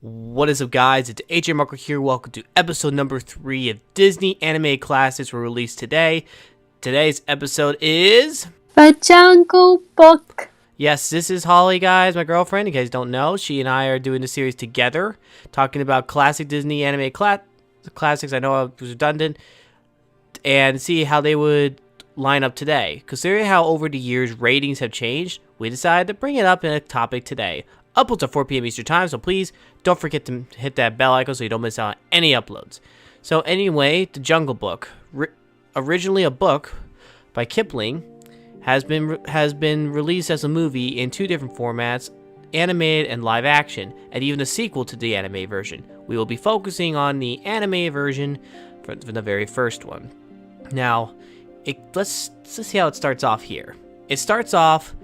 What is up, guys? It's ajmarkle here. Welcome to episode number 3 of Disney Anime Classics were released today. Today's episode is... The Jungle Book. Yes, this is Holly, guys, my girlfriend. You guys don't know, she and I are doing the series together, talking about classic Disney anime classics. I know I was redundant. And see how they would line up today. Considering how over the years ratings have changed, we decided to bring it up in a topic today. Uploads at 4 p.m. Eastern Time, so please don't forget to hit that bell icon so you don't miss out on any uploads. So anyway, The Jungle Book, originally a book by Kipling, has been released as a movie in 2 different formats, animated and live action, and even a sequel to the anime version. We will be focusing on the anime version for the very first one. Now, let's see how it starts off here. It starts off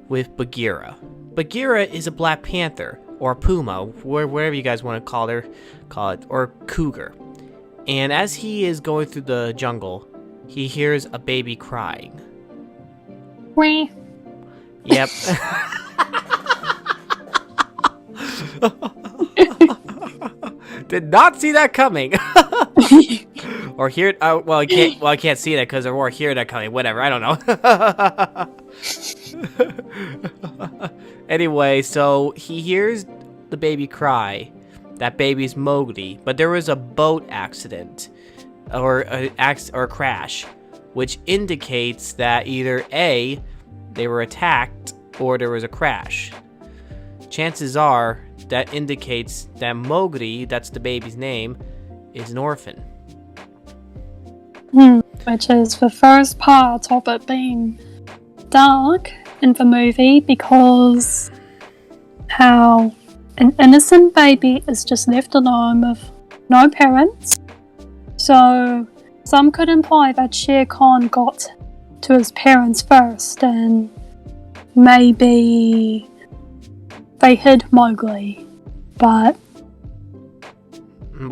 with Bagheera. Bagheera is a Black Panther, or Puma, wherever you guys want to call it, or cougar. And as he is going through the jungle, he hears a baby crying. Wee. Yep. Did not see that coming. Or hear it. Well, I can't see that because or hear that coming. Whatever. I don't know. Anyway, so he hears the baby cry. That baby's Mowgli, but there was a boat accident or a crash, which indicates that either A, they were attacked, or there was a crash. Chances are that indicates that Mowgli, that's the baby's name, is an orphan. Which is the first part of it being dark in the movie, because how an innocent baby is just left alone with no parents. So some could imply that Shere Khan got to his parents first, and maybe they hid Mowgli, but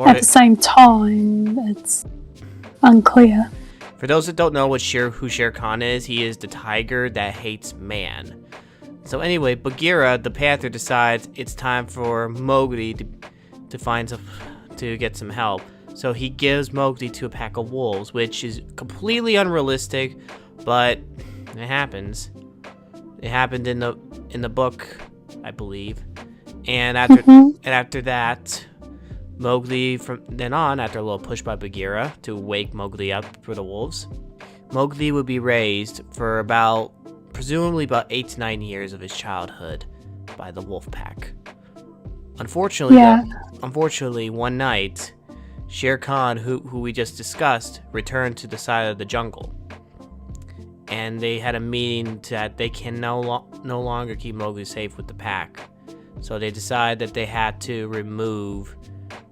at the same time, it's unclear. For those that don't know who Shere Khan is, he is the tiger that hates man. So anyway, Bagheera, the panther, decides it's time for Mowgli to get some help. So he gives Mowgli to a pack of wolves, which is completely unrealistic, but it happens. It happened in the book, I believe. And after that, Mowgli, from then on, after a little push by Bagheera to wake Mowgli up for the wolves, Mowgli would be raised for presumably about 8 to 9 years of his childhood by the wolf pack. Unfortunately, one night, Shere Khan, who we just discussed, returned to the side of the jungle. And they had a meeting that they can no longer keep Mowgli safe with the pack. So they decided that they had to remove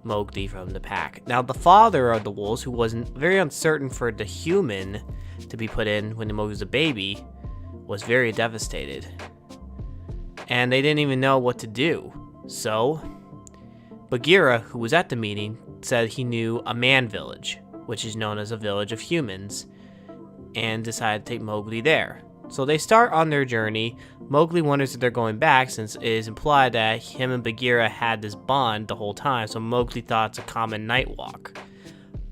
Mowgli from the pack. Now, the father of the wolves, who wasn't very uncertain for the human to be put in when Mowgli was a baby, was very devastated. And they didn't even know what to do. So, Bagheera, who was at the meeting, said he knew a man village, which is known as a village of humans, and decided to take Mowgli there. So they start on their journey. Mowgli wonders if they're going back, since it is implied that him and Bagheera had this bond the whole time, so Mowgli thought it's a common night walk.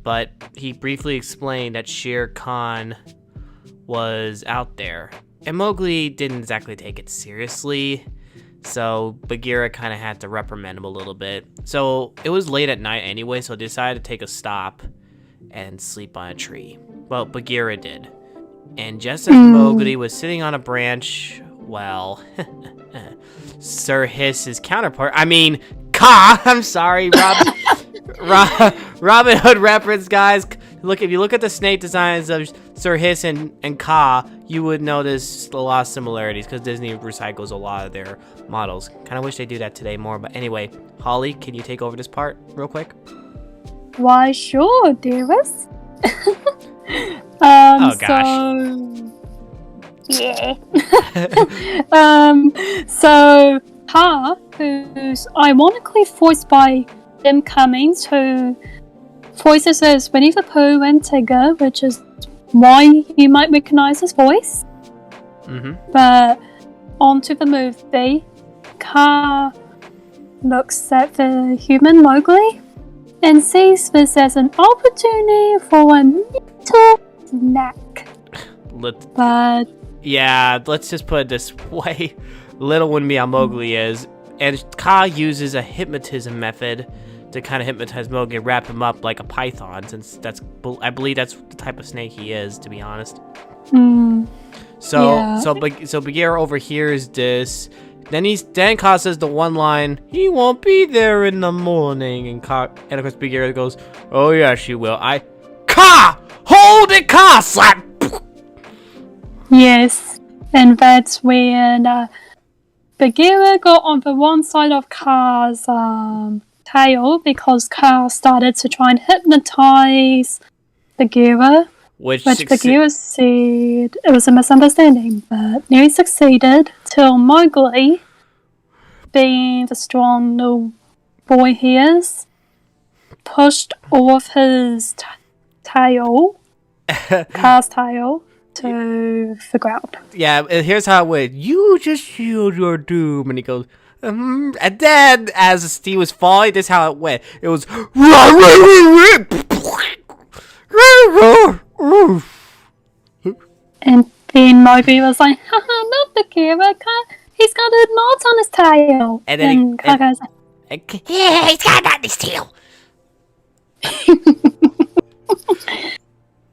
But he briefly explained that Shere Khan was out there, and Mowgli didn't exactly take it seriously, so Bagheera kind of had to reprimand him a little bit. So it was late at night anyway, so they decided to take a stop and sleep on a tree. Well, Bagheera did. And just as Mowgli was sitting on a branch, well, Sir Hiss's counterpart, Kaa, I'm sorry, Robin Hood reference, guys. If you look at the snake designs of Sir Hiss and Kaa, you would notice a lot of similarities, because Disney recycles a lot of their models. Kind of wish they do that today more, but anyway, Holly, can you take over this part real quick? Why, sure, dearest. Oh gosh. So Kaa, who's ironically voiced by Jim Cummings, who voices as Winnie the Pooh and Tigger, which is why you might recognize his voice. But onto the movie, Kaa looks at the human Mowgli and sees this as an opportunity for a little snack. But yeah, let's just put it this way. Little wouldn't be how Mowgli is. And Ka uses a hypnotism method to kind of hypnotize Mowgli and wrap him up like a python, since I believe that's the type of snake he is, to be honest. So Bagheera overhears this. Then Ka says the one line, "He won't be there in the morning," and of course Bagheera goes, "Oh yeah, she will." Ka! Hold it, Ka! Slap! yes, and that's when Bagheera got on the wrong side of Ka's tail because Ka started to try and hypnotize Bagheera. Which Bagheera said it was a misunderstanding, but nearly succeeded till Mowgli, being the strong little boy he is, pushed off his tail, Ka's tail, to the ground. Yeah, and here's how it went. "You just sealed your doom," and he goes, and then as he was falling, this is how it went. It was and then Mowgli was like, "Haha, not Bagheera, he's got a knot on his tail." And then Ka goes, yeah, he's got a knot in his tail.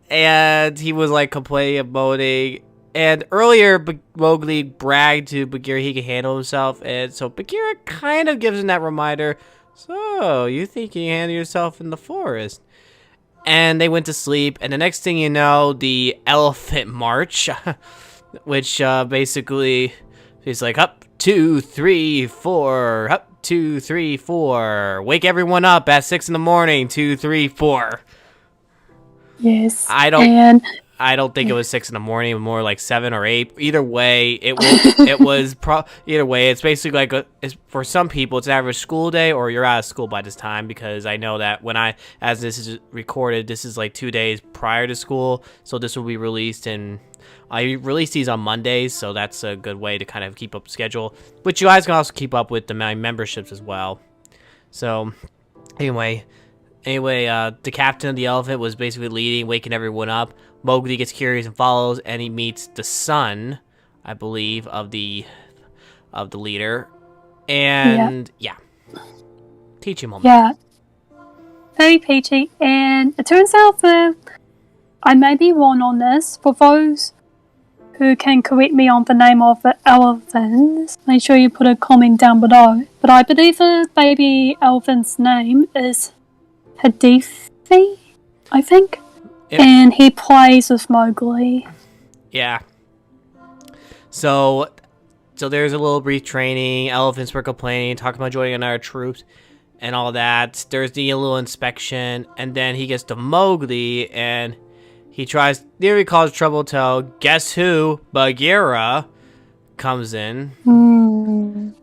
And he was like complaining, moaning. And earlier, Mowgli bragged to Bagheera he could handle himself, and so Bagheera kind of gives him that reminder. "So, you think you can handle yourself in the forest?" And they went to sleep, and the next thing you know, the elephant march, which basically is like, up, 2, 3, 4, up, 2, 3, 4. Wake everyone up at 6 in the morning, 2, 3, 4. Yes. I don't think it was 6 in the morning, more like 7 or 8. Either way, either way, it's basically like for some people, it's an average school day, or you're out of school by this time, because I know that as this is recorded, this is like 2 days prior to school, so this will be released, and I release these on Mondays, so that's a good way to kind of keep up schedule, which you guys can also keep up with my memberships as well. So, anyway, the captain of the elephant was basically leading, waking everyone up. Mowgli gets curious and follows, and he meets the son, I believe, of the leader. And yeah. Teach him. Yeah. Very peachy. And it turns out that I may be wrong on this. For those who can correct me on the name of the elephants, make sure you put a comment down below. But I believe the baby elephant's name is Hadithi, I think. Yep. And he plays with Mowgli. Yeah. So there's a little brief training. Elephants were complaining, talking about joining our troops and all that. There's the little inspection, and then he gets to Mowgli, and he nearly causes trouble till, guess who? Bagheera comes in.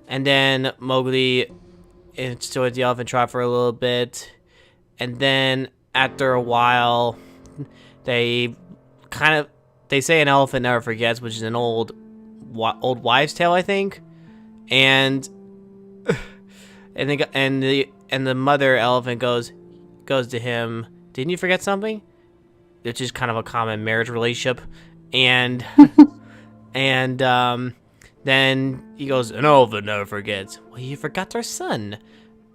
And then Mowgli enjoys the elephant trot for a little bit. And then after a while, they say an elephant never forgets, which is an old wives' tale, I think. And the mother elephant goes to him, "Didn't you forget something?" Which is kind of a common marriage relationship. And then he goes, "An elephant never forgets." "Well, you forgot our son."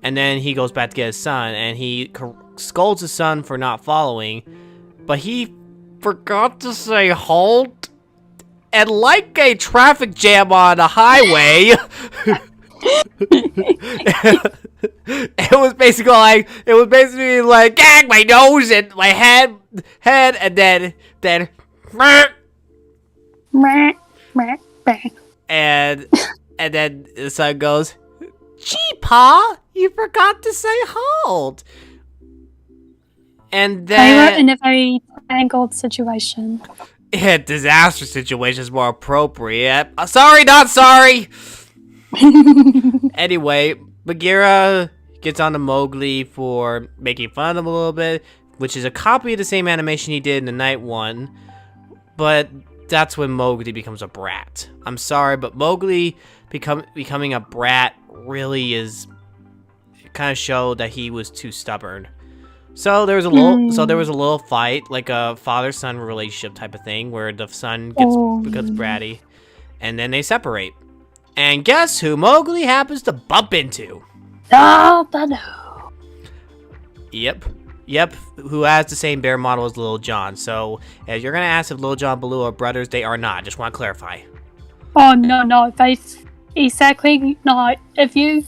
And then he goes back to get his son, and he scolds his son for not following, but he forgot to say halt. And like a traffic jam on a highway, it was basically like gag my nose and my head, and then and then the son goes, "Gee, Pa, you forgot to say halt." And then they were in a very tangled situation. Yeah, disaster situation is more appropriate. Sorry, not sorry. Anyway, Bagheera gets on to Mowgli for making fun of him a little bit, which is a copy of the same animation he did in the night one. But that's when Mowgli becomes a brat. I'm sorry, but Mowgli becoming a brat really is kind of showed that he was too stubborn. So there was a little fight, like a father-son relationship type of thing, where the son becomes bratty, and then they separate. And guess who Mowgli happens to bump into? Baloo. Yep, who has the same bear model as Little John. So, if you're going to ask if Little John and Baloo are brothers, they are not. Just want to clarify. Oh, no. They exactly not. If you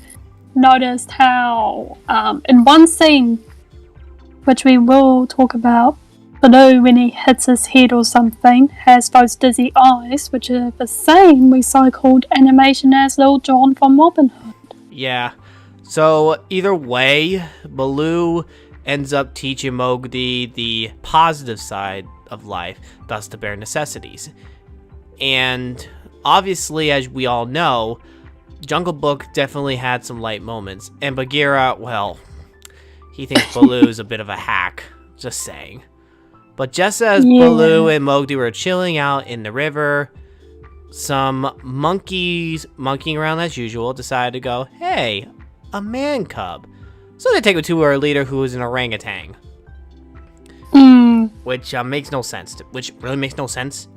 noticed how, in one scene, which we will talk about, Baloo, when he hits his head or something, has those dizzy eyes, which are the same recycled animation as Little John from Robin Hood. Yeah. So, either way, Baloo ends up teaching Mowgli the positive side of life, thus the bare necessities. And obviously, as we all know, Jungle Book definitely had some light moments. And Bagheera, well, he thinks Baloo's a bit of a hack, just saying. But just as Baloo and Mowgli were chilling out in the river, some monkeys monkeying around as usual decided to go, hey, a man cub. So they take it to our leader, who is an orangutan. Which makes no sense. Which really makes no sense.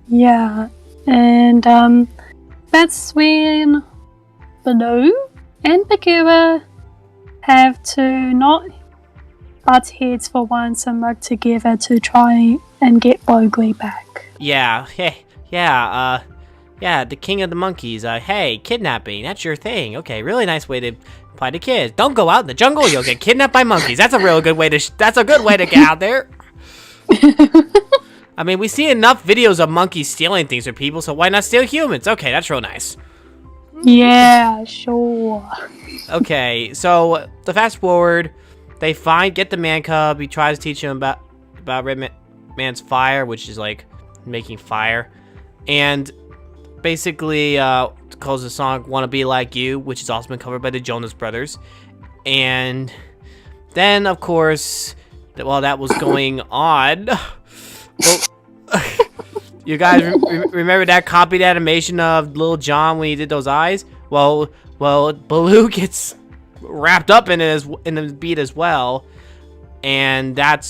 Yeah, and that's when Baloo and Bagheera have to not butt heads for once and work together to try and get Mowgli back. Yeah, the king of the monkeys. Hey, kidnapping, that's your thing. Okay, really nice way to apply to kids. Don't go out in the jungle, you'll get kidnapped by monkeys. That's a real good way to, that's a good way to get out there. I mean, we see enough videos of monkeys stealing things from people, so why not steal humans? Okay, that's real nice. Yeah, sure. Okay, so the fast forward, they get the man cub. He tries to teach him about Red Man's fire, which is like making fire, and basically calls the song "Wanna Be Like You," which has also been covered by the Jonas Brothers. And then, of course, while that was going on, well, you guys remember that copied animation of Little John when he did those eyes? Well, Baloo gets wrapped up in the beat as well, and then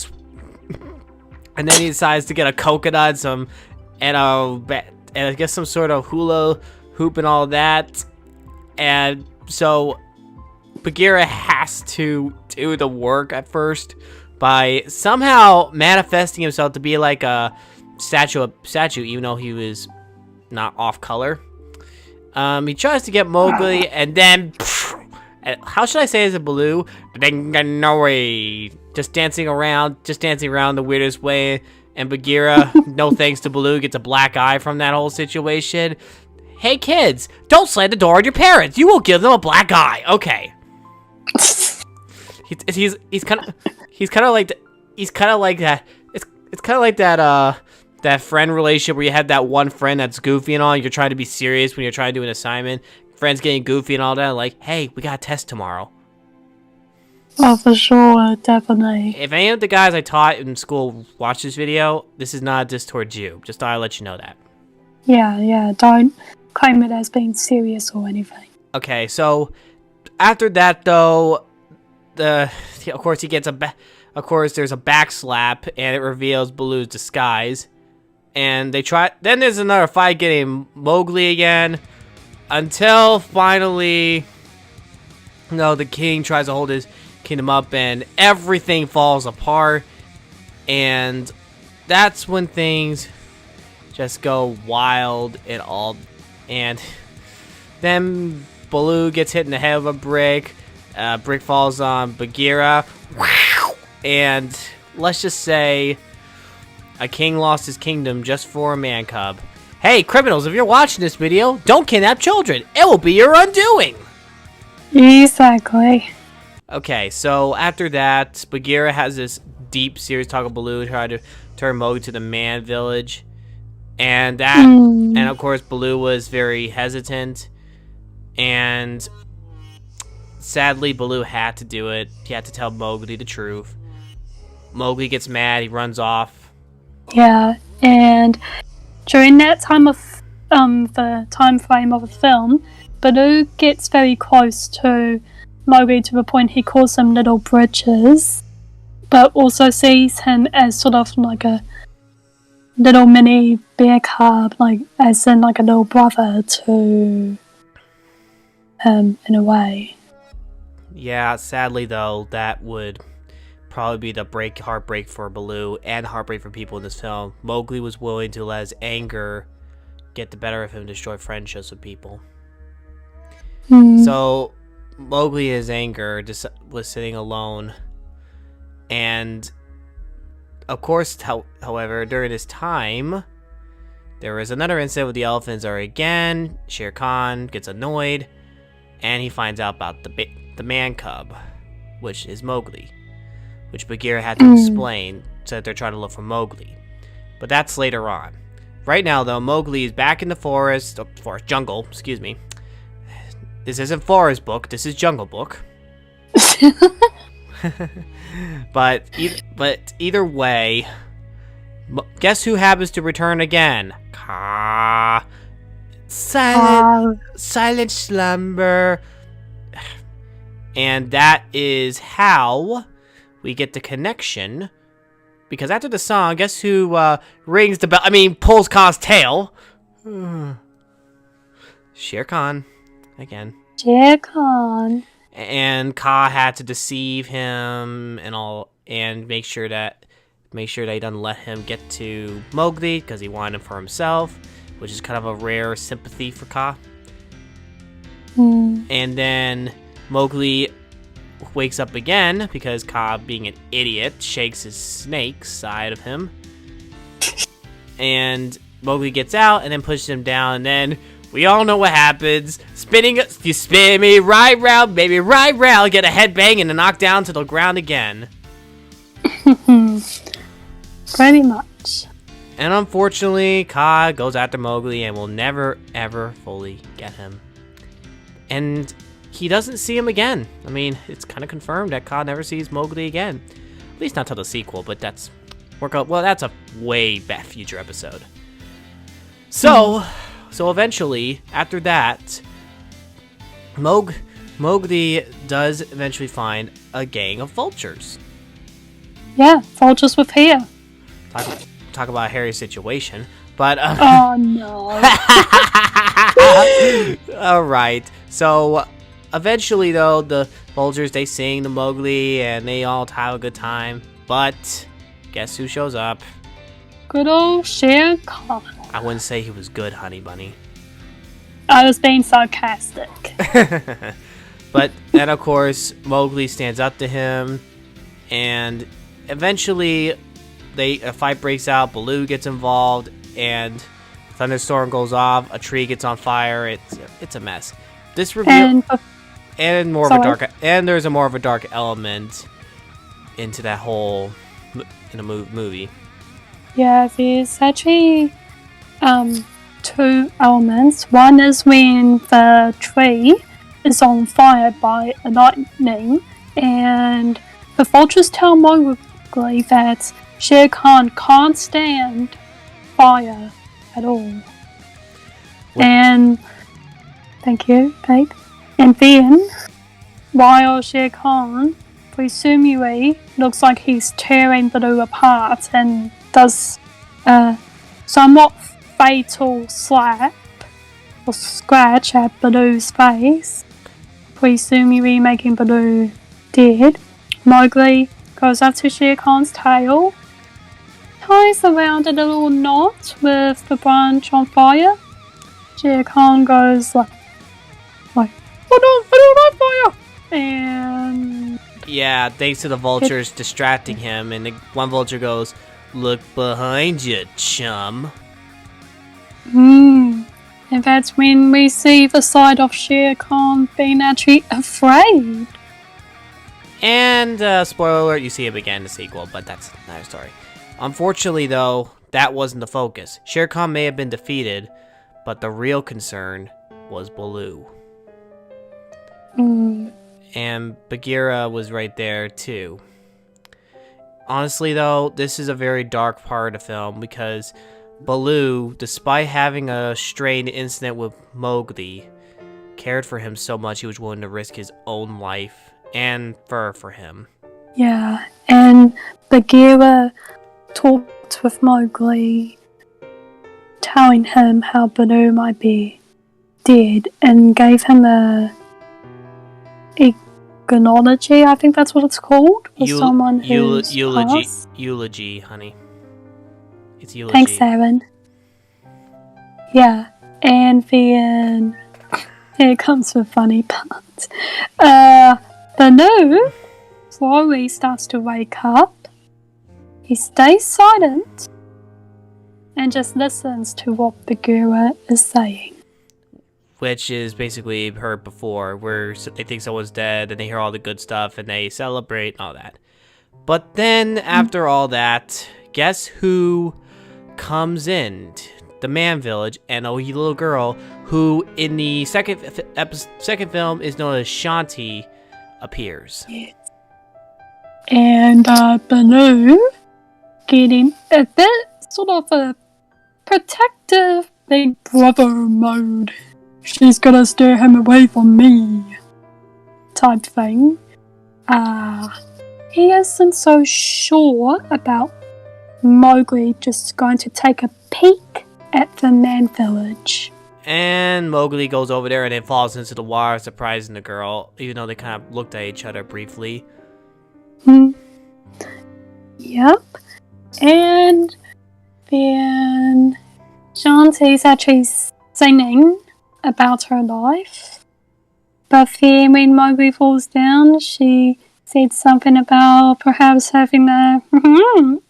he decides to get a coconut, and I guess some sort of hula hoop and all that, and so Bagheera has to do the work at first by somehow manifesting himself to be like a statue, even though he was not off color. He tries to get Mowgli, and then how should I say as a Baloo? Just dancing around the weirdest way. And Bagheera, no thanks to Baloo, gets a black eye from that whole situation. Hey kids, don't slam the door on your parents. You will give them a black eye. Okay. He's kind of like that. It's kind of like that friend relationship where you have that one friend that's goofy and all. You're trying to be serious when you're trying to do an assignment. Friends getting goofy and all that. Like, hey, we got a test tomorrow. Oh, for sure, definitely. If any of the guys I taught in school watch this video, this is not just towards you. Just thought I'd let you know that. Yeah, don't claim it as being serious or anything. Okay, so after that though, of course there's a back slap and it reveals Baloo's disguise. And then there's another fight getting Mowgli again, until finally, the king tries to hold his kingdom up and everything falls apart, and that's when things just go wild and then Baloo gets hit in the head with a brick. Brick falls on Bagheera, and let's just say a king lost his kingdom just for a man cub. Hey criminals, if you're watching this video, don't kidnap children. It will be your undoing. Exactly. Okay, so after that, Bagheera has this deep, serious talk with Baloo to try to turn Mowgli to the man village. And of course, Baloo was very hesitant. And sadly, Baloo had to do it. He had to tell Mowgli the truth. Mowgli gets mad, he runs off. Yeah, and during that time of the time frame of the film, Baloo gets very close to Mowgli to the point he calls them little bridges, but also sees him as sort of like a little mini bear cub, like as in like a little brother to him in a way. Yeah, sadly though, that would probably be the heartbreak for Baloo and heartbreak for people in this film. Mowgli was willing to let his anger get the better of him, destroy friendships with people. So Mowgli, his anger, just was sitting alone, and of course, however, during this time, there was another incident with the elephants. Or again, Shere Khan gets annoyed, and he finds out about the man cub, which is Mowgli, which Bagheera had to explain, so that they're trying to look for Mowgli. But that's later on. Right now, though, Mowgli is back in the jungle, excuse me. This isn't Forest Book, this is Jungle Book. but either way, guess who happens to return again? Kaa. Silent slumber. And that is how we get the connection. Because after the song, guess who rings the bell? Pulls Khan's tail. Shere Khan. Again. Shere Khan. And Kaa had to deceive him and make sure that he doesn't let him get to Mowgli because he wanted him for himself, which is kind of a rare sympathy for Kaa. And then Mowgli wakes up again because Kaa, being an idiot, shakes his snake side of him. And Mowgli gets out and then pushes him down, and then we all know what happens. You spin me right round, baby, right round. Get a headbang and then knock down to the ground again. Pretty much. And unfortunately, Kaa goes after Mowgli and will never, ever fully get him. And he doesn't see him again. It's kind of confirmed that Kaa never sees Mowgli again. At least not till the sequel, but that's a way back future episode. So eventually, after that, Mowgli does eventually find a gang of vultures. Yeah, vultures with hair. Talk about a hairy situation, but oh no. All right. So eventually, though, the vultures, they sing to Mowgli and they all have a good time. But guess who shows up? Good old Shere Khan. I wouldn't say he was good, honey bunny. I was being sarcastic. But then, of course, Mowgli stands up to him, and eventually a fight breaks out. Baloo gets involved, and thunderstorm goes off. A tree gets on fire. It's a mess. This reveal and there's a more of a dark element into that whole movie. Yeah, there's actually two elements. One is when the tree is on fire by a lightning, and the vultures tell Mowgli that Shere Khan can't stand fire at all. And thank you, Kate. And then, while Shere Khan presumably looks like he's tearing Baloo apart and does a somewhat fatal slap or scratch at Baloo's face, presumably making Baloo dead, Mowgli goes up to Shere Khan's tail, ties around a little knot with the branch on fire. Shere Khan goes like, I don't like fire! And yeah, thanks to the vultures distracting him, and one vulture goes, "Look behind you, chum." And that's when we see the side of Shere Khan being actually afraid. And spoiler alert, you see him again in the sequel, but that's another story. Unfortunately, though, that wasn't the focus. Shere Khan may have been defeated, but the real concern was Baloo. And Bagheera was right there, too. Honestly, though, this is a very dark part of the film, because Baloo, despite having a strained incident with Mowgli, cared for him so much he was willing to risk his own life and fur for him. Yeah, and Bagheera talked with Mowgli, telling him how Baloo might be dead, and gave him a acknowledgy, I think that's what it's called, for someone who's passed. Eulogy, honey. It's eulogy. Thanks, Aaron. Yeah, and then here comes the funny part. Baloo slowly starts to wake up. He stays silent and just listens to what Bagheera is saying. Which is basically heard before, where they think someone's dead and they hear all the good stuff and they celebrate and all that. But then, after all that, guess who comes in? The man village, and a little girl who, in the second film, is known as Shanti, appears. Yes. And Baloo, getting a bit sort of a protective big brother mode. She's gonna steer him away from me type thing. He isn't so sure about Mowgli just going to take a peek at the man village. And Mowgli goes over there and it falls into the water, surprising the girl, even though they kind of looked at each other briefly. Yep. And then Shanti's actually singing about her life. But then when Mowgli falls down, she said something about perhaps having a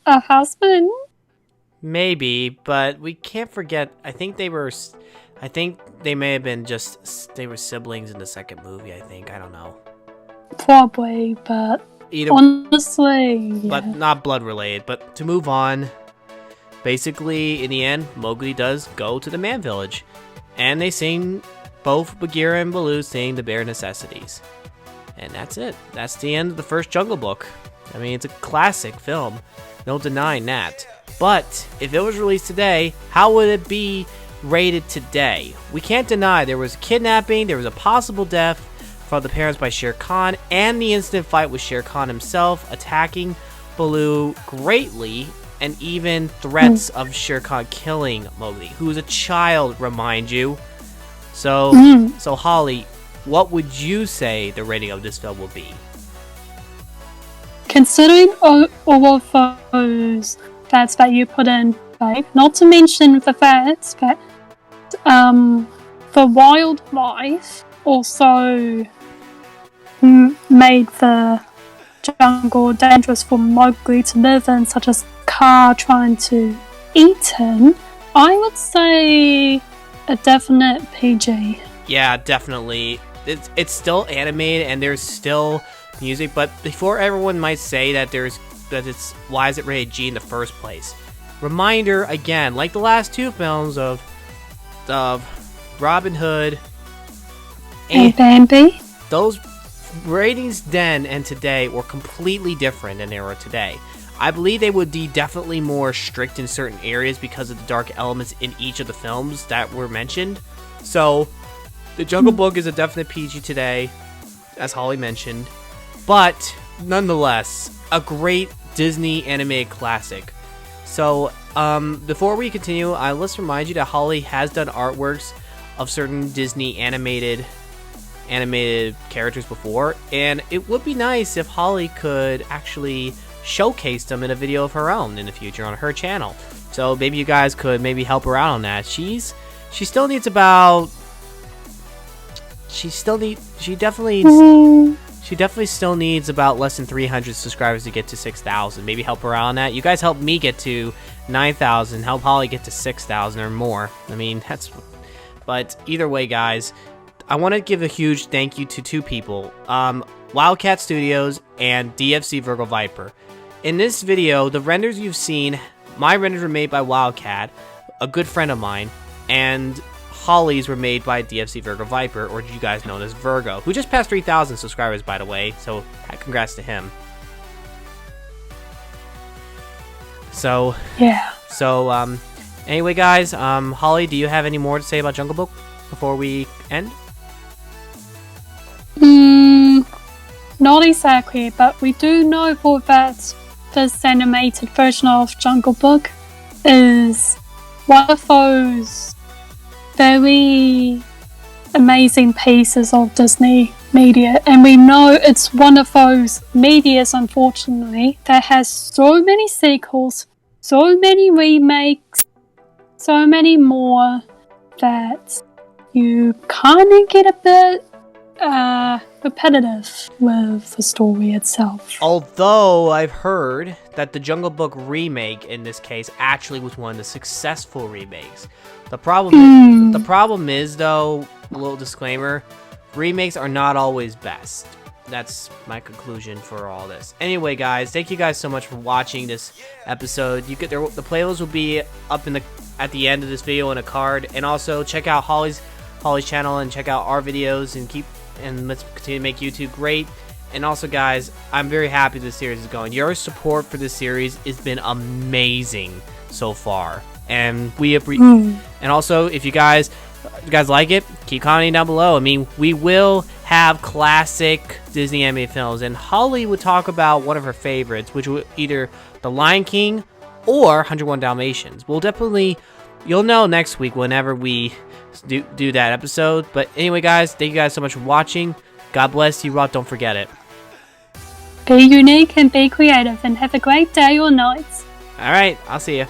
husband. Maybe, but we can't forget, I think they may have been they were siblings in the second movie, I think. I don't know. Probably, but honestly, but not blood related. But to move on, basically, in the end, Mowgli does go to the man village. And they sing, both Bagheera and Baloo sing the bare necessities. And that's it. That's the end of the first Jungle Book. I mean, it's a classic film. No denying that. But if it was released today, how would it be rated today? We can't deny there was kidnapping, there was a possible death from the parents by Shere Khan, and the instant fight with Shere Khan himself attacking Baloo greatly, and even threats of Shere Khan killing Mowgli, who is a child, remind you. So Holly, what would you say the rating of this film will be? Considering all of those facts that you put in, right? Not to mention the facts that the wildlife also made the jungle dangerous for Mowgli to live in, such as car trying to eat him. I would say a definite PG. Yeah, definitely. It's still animated and there's still music, but before everyone might say that it's why is it rated G in the first place? Reminder again, like the last two films of Robin Hood and Bambi, those ratings then and today were completely different than they were today. I believe they would be definitely more strict in certain areas because of the dark elements in each of the films that were mentioned. So, The Jungle Book is a definite PG today, as Holly mentioned. But, nonetheless, a great Disney animated classic. So, before we continue, let's remind you that Holly has done artworks of certain Disney animated characters before, and it would be nice if Holly could actually showcase them in a video of her own in the future on her channel. So maybe you guys could maybe help her out on that. She definitely still needs about less than 300 subscribers to get to 6,000. Maybe help her out on that. You guys help me get to 9,000. Help Holly get to 6,000 or more. I mean, but either way, guys, I want to give a huge thank you to two people, Wildcat Studios and DFC Virgo Viper. In this video, the renders you've seen, my renders were made by Wildcat, a good friend of mine, and Holly's were made by DFC Virgo Viper, or you guys know as Virgo, who just passed 3,000 subscribers, by the way, so congrats to him. So, yeah. So, anyway, guys, Holly, do you have any more to say about Jungle Book before we end? Not exactly, but we do know for that this animated version of Jungle Book is one of those very amazing pieces of Disney media, and we know it's one of those medias, unfortunately, that has so many sequels, so many remakes, so many more, that you kind of get a bit repetitive with the story itself. Although I've heard that the Jungle Book remake in this case actually was one of the successful remakes. The problem is though, a little disclaimer, remakes are not always best. That's my conclusion for all this. Anyway, guys, thank you guys so much for watching this episode. The playlist will be up at the end of this video in a card, and also check out Holly's channel and check out our videos and let's continue to make YouTube great. And also, guys, I'm very happy this series is going. Your support for this series has been amazing so far, and and also if you guys like it, keep commenting down below. I mean, we will have classic Disney animated films, and Holly would talk about one of her favorites, which was either The Lion King or 101 Dalmatians. You'll know next week whenever we do that episode. But anyway, guys, thank you guys so much for watching. God bless you, Rob. Don't forget it. Be unique and be creative, and have a great day or night. All right, I'll see you.